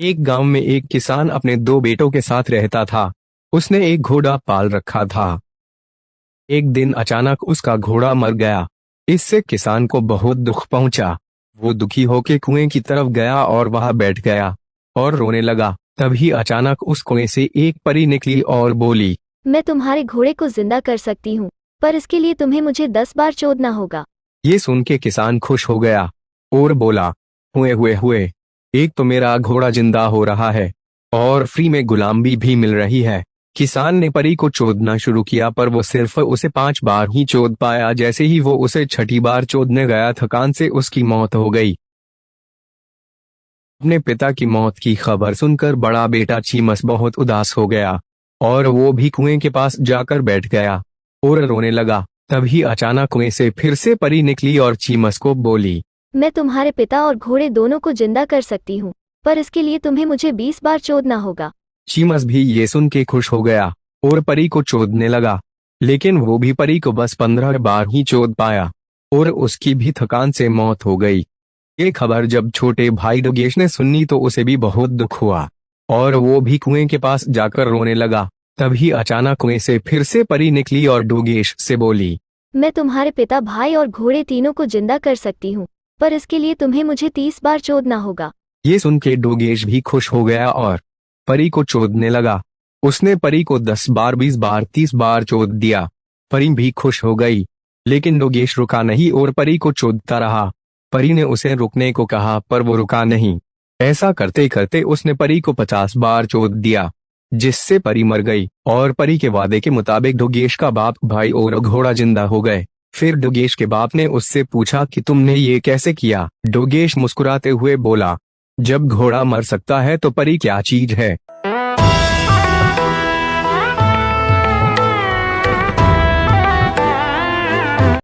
एक गांव में एक किसान अपने दो बेटों के साथ रहता था। उसने एक घोड़ा पाल रखा था। एक दिन अचानक उसका घोड़ा मर गया। इससे किसान को बहुत दुख पहुंचा। वो दुखी होकर कुएं की तरफ गया और वहां बैठ गया और रोने लगा। तभी अचानक उस कुएं से एक परी निकली और बोली, मैं तुम्हारे घोड़े को जिंदा कर सकती हूँ, पर इसके लिए तुम्हें मुझे 10 बार चोदना होगा। ये सुन के किसान खुश हो गया और बोला, हुए हुए हुए, एक तो मेरा घोड़ा जिंदा हो रहा है और फ्री में गुलामी भी मिल रही है। किसान ने परी को चोदना शुरू किया, पर वो सिर्फ उसे 5 बार ही चोद पाया। जैसे ही वो उसे छठी बार चोदने गया, थकान से उसकी मौत हो गई। अपने पिता की मौत की खबर सुनकर बड़ा बेटा चीमस बहुत उदास हो गया और वो भी कुएं के पास जाकर बैठ गया और रोने लगा। तभी अचानक कुएं से फिर से परी निकली और चीमस को बोली, मैं तुम्हारे पिता और घोड़े दोनों को जिंदा कर सकती हूँ, पर इसके लिए तुम्हें मुझे 20 बार चोदना होगा। चीमस भी ये सुन के खुश हो गया और परी को चोदने लगा, लेकिन वो भी परी को बस 15 बार ही चोद पाया और उसकी भी थकान से मौत हो गई। ये खबर जब छोटे भाई डोगेश ने सुनी तो उसे भी बहुत दुख हुआ और वो भी कुएं के पास जाकर रोने लगा। तभी अचानक कुएं से फिर से परी निकली और डोगेश से बोली, मैं तुम्हारे पिता, भाई और घोड़े तीनों को जिंदा कर सकती हूँ, पर इसके लिए तुम्हें मुझे 30 बार चोदना होगा। ये सुन के डोगेश भी खुश हो गया और परी को चोदने लगा। उसने परी को 10 बार, 20 बार, 30 बार चोद दिया। परी भी खुश हो गई, लेकिन डोगेश रुका नहीं और परी को चोदता रहा। परी ने उसे रुकने को कहा, पर वो रुका नहीं। ऐसा करते करते उसने परी को 50 बार चोद दिया, जिससे परी मर गई और परी के वादे के मुताबिक डोगेश का बाप, भाई और घोड़ा जिंदा हो गए। फिर डोगेश के बाप ने उससे पूछा कि तुमने ये कैसे किया? डोगेश मुस्कुराते हुए बोला, जब घोड़ा मर सकता है तो परी क्या चीज है।